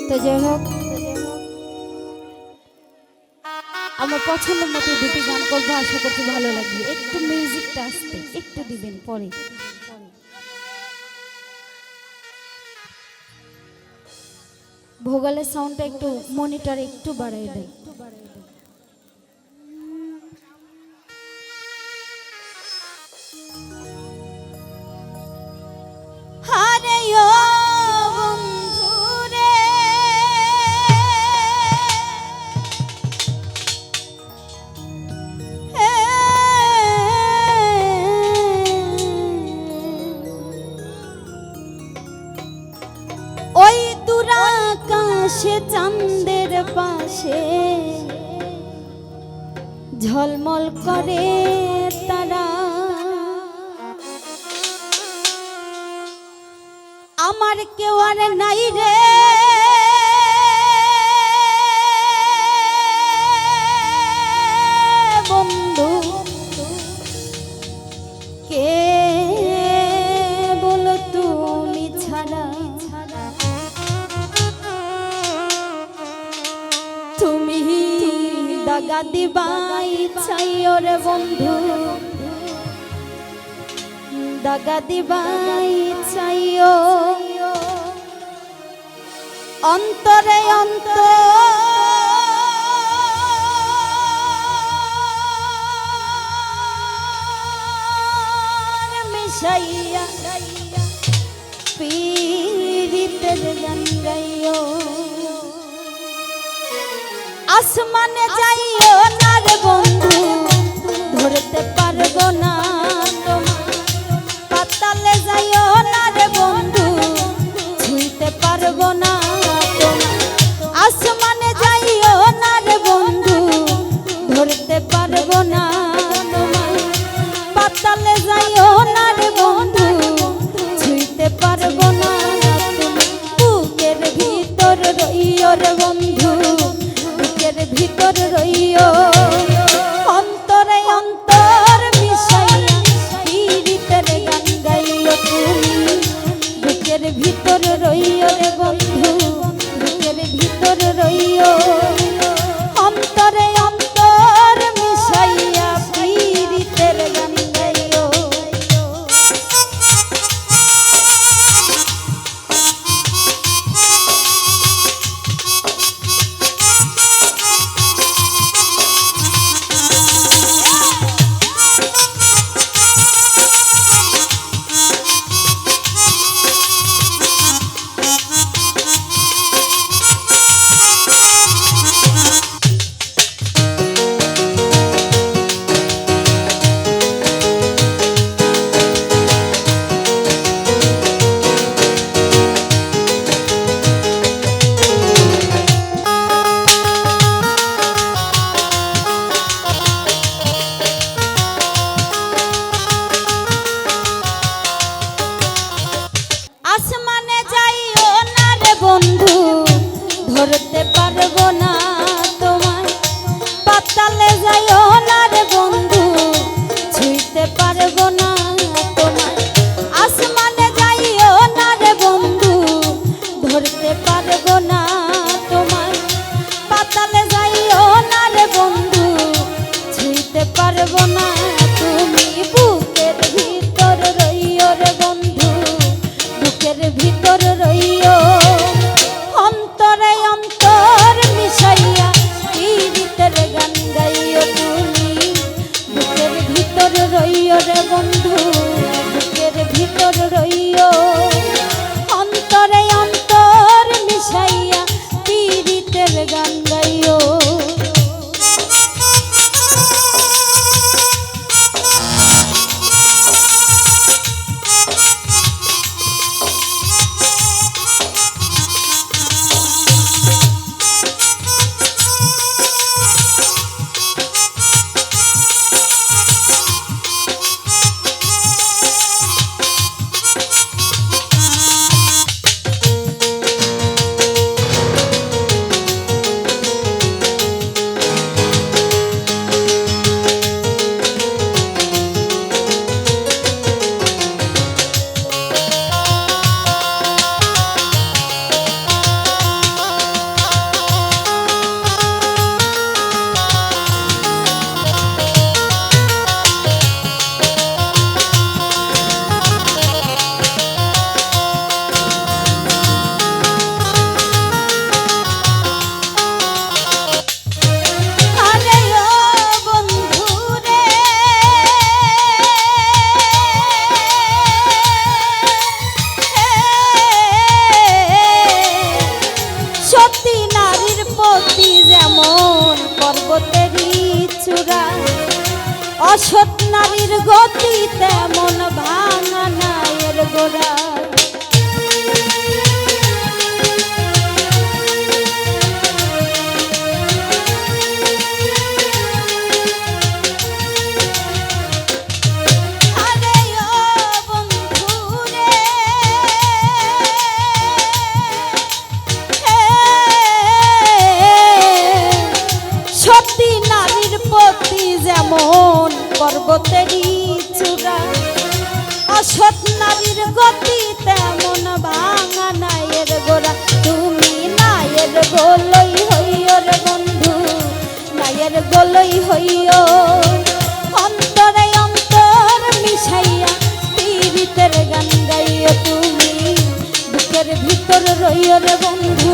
তো যাই হোক, আমার পছন্দের মতো দুটি গান করবো, আশা করছি ভালো লাগবে। একটু মিউজিকটা আসতে একটু দিবেন পরে। ভোগালের সাউন্ডটা একটু মনিটরে একটু বাড়াই দেন। আরে ও বন্ধুরে, ওই দূর আকাশে চাঁদের পাশে ঝলমল করে তারা, আমার কেউ আর নাই রে বন্ধু, কে বলো তুমি ছাড়া, তুমি দাগা দিবাই চাইও রে বন্ধু, দাগা দিবাই চাইও অন্তরে অন্তর মিশাইয়া পীড়িতের গান গাইও, আসমানে যাইও না রে বন্ধু, ধরতে পারবো না তোমার, পাতালে যাইও না রে বন্ধু, ছুঁইতে পারবো না তোমার, আসমানে যাইও না রে বন্ধু, ধরতে পারবো না তোমার, পাতালে যাইও না রে বন্ধু, ছুঁইতে পারবো না তোমার, বুকের ভিতর রইও রে বন্ধু, বুকের ভিতর রইও অন্তরে অন্তর মিশাইয়া পীড়িতের গান গাইও, তুমি বুকের ভিতর রইও রে বন্ধু, বুকের ভিতর রইও অন্তরে অন্তর মিশাইয়া পীড়িতের গান গাইও। আসমানে যাইও না রে বন্ধু, ধরতে পারবো না তোমায়, পাতালে যাইও না রে বন্ধু, ছুঁইতে পারবো না তোমায়, আসমানে যাইও না রে বন্ধু, ধরতে পারবো না তোমায়, পাতালে যাইও না রে বন্ধু, ছুঁইতে পারবো না, তুমি বুকের ভিতর রইও রে বন্ধু, বুকের ভিতর রইও অন্তরে অন্তর মিশাইয়া পীড়িতের গান গাইও, তুমি বুকের ভিতর রইও রে বন্ধু, বুকের ভিতর রইও অন্তরে অন্তর মিশাইয়া পীড়িতের গান গাইও। অসৎ নারীর গতি তেমন ভাঙা নায়ের গোড়া। যেমন পর্বতেরই চূড়া, অসৎ নারীর গতি তেমন ভাঙা নায়ের গোড়া। তুমি নায়ের গোলই হইও রে বন্ধু, নায়ের গোলই হইও, অন্তরে অন্তর মিশাইয়া পীড়িতের গান গাইও। তুমি বুকের ভিতর রইও রে বন্ধু,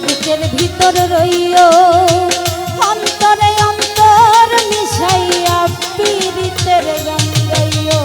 বুকের ভিতর রইও, অন্তরে অন্তর মিশাইয়া পীড়িতের গান গাইও।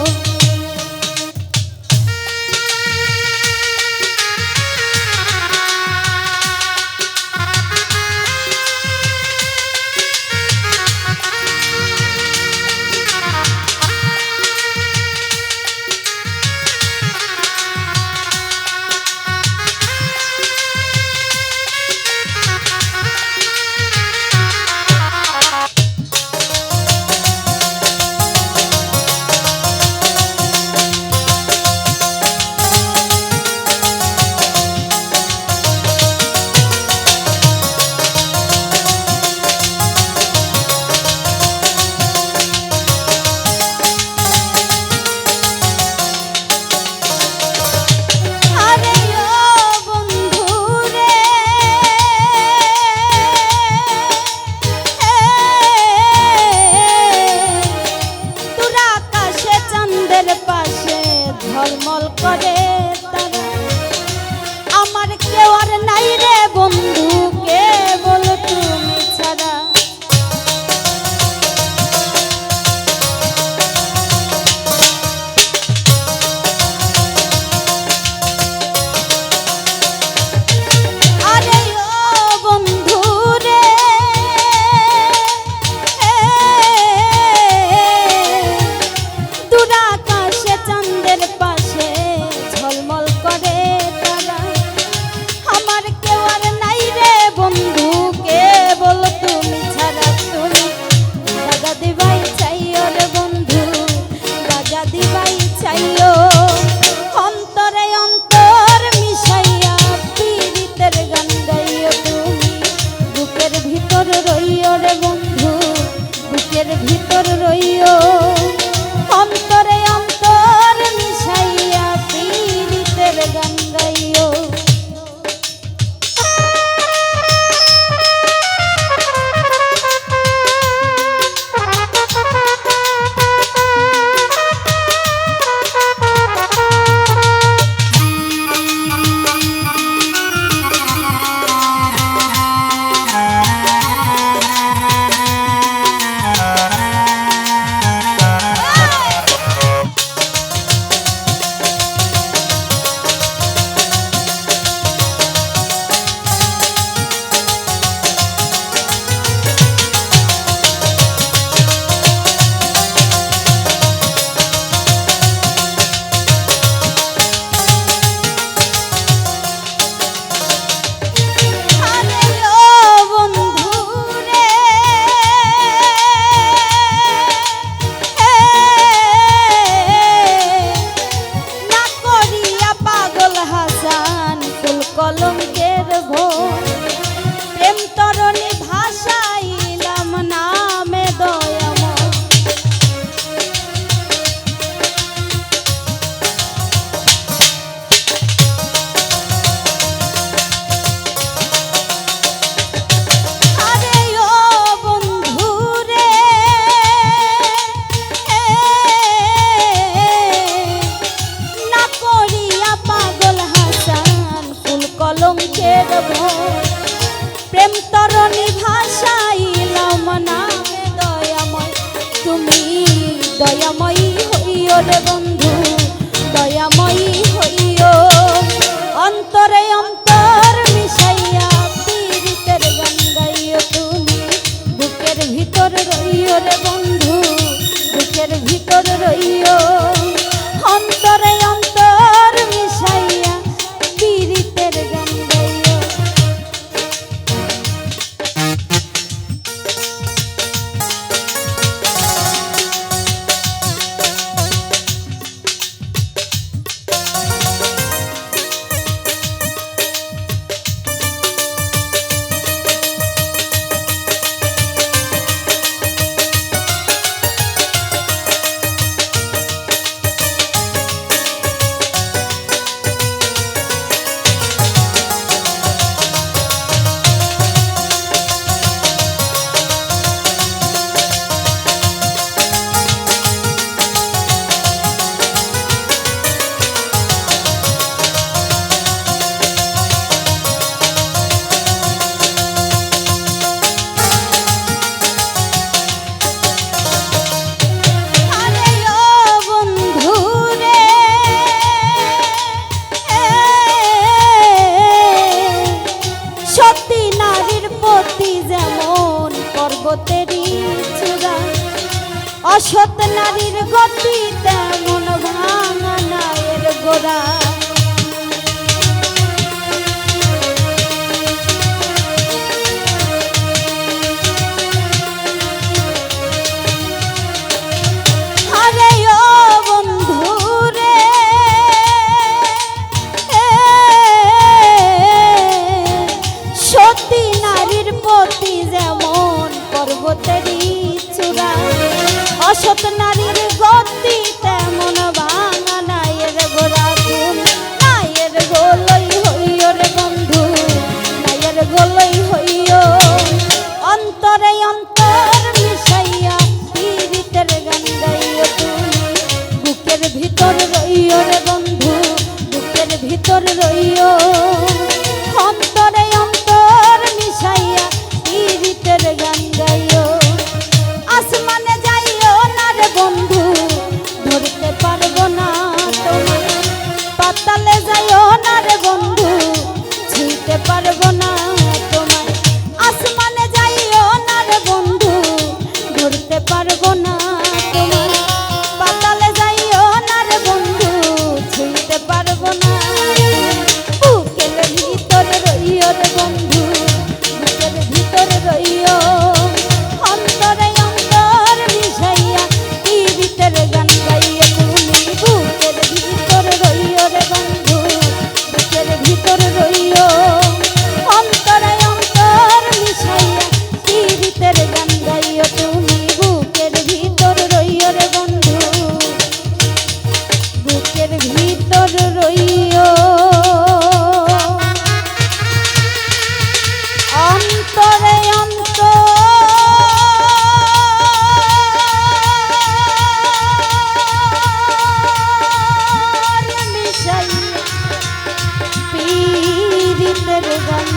ঝলমল করে তারা, আমার কেউ আর নাই রে বন্ধু, কেবল তুমি ছাড়া। আরে ও বন্ধু রে, দূর আকাশে চাঁদের পাশে ঝলমল করে তারা, আমার কেউ আর নাই রে বন্ধু, কেবল তুমি ছাড়া। তুমি রাজা দিবাই চাইও রে বন্ধু, রাজা দিবাই চাইও, অন্তরে অন্তর মিশাইয়া পীড়িতের গান গাইও। তুমি বুকের ভিতর রইও রে বন্ধু, বুকের ভিতর রইও, অন্তরে অন্তর মিশাইয়া পীড়িতের গান গাইও। কলঙ্কের ভোর প্রেম তরণী ভাষাইলাম নামে দয়াময়। আরে ও বন্ধু রে, না করিয়া পাগল হাসান কলঙ্কের ভোর প্রেম তরণী ভাষাইলাম নামে দয়াময়। তুমি দয়াময়ী হইও রে বন্ধু, দয়াময়ী হইও, অন্তরে অন্তর মিশাইয়া পীড়িতের গান গাইও। তুমি বুকের ভিতর রইও রে বন্ধু, রইও অন্তরে অন্তর মিশাইয়া পীড়িতের গান গাইও। পর্বতেরই চূড়া অসৎ নারীর গতি তেমন ভাঙা নায়ের গোড়া। আরে ও বন্ধু রে সতী নারীর পতি যেমন পর্বতেরই চূড়া অসৎ নারীর গতি তেমন ভাঙা নায়ের গোড়া। নায়ের গোলই হইও রে বন্ধু নায়ের গোলই হইও অন্তরে অন্তর মিশাইয়া পীড়িতের গান গাইও। তুমি বুকের ভিতর রইও রে বন্ধু বুকের ভিতর রইও অন্তরে অন্তর মিশাইয়া পীড়িতের গান গাইও। আসমানে যাইও না রে বন্ধু ধরতে পারবো না তোমায় পাতালে যাইও না রে বন্ধু ছুঁইতে পারবো না তোমায়। আসমানে যাইও না রে বন্ধু ধরতে পারবো না তোমায় পাতালে যাইও না রে বন্ধু ছুঁইতে পারবো না। বুকের ভিতর রইও রে বন্ধু বুকের ভিতর রইও অন্তরে অন্তর মিশাইয়া পীড়িতের গান গাইও। তুমি বুকের ভিতর রইও রে বন্ধু বুকের ভিতর রইও অন্তরে অন্তর মিশাইয়া পীড়িতের গান গাইও। তুমি বুকের ভিতর রইও রে বন্ধু বুকের ভিতর রইও অন্তরে অন্তর মিশাইয়া পীড়িতের গান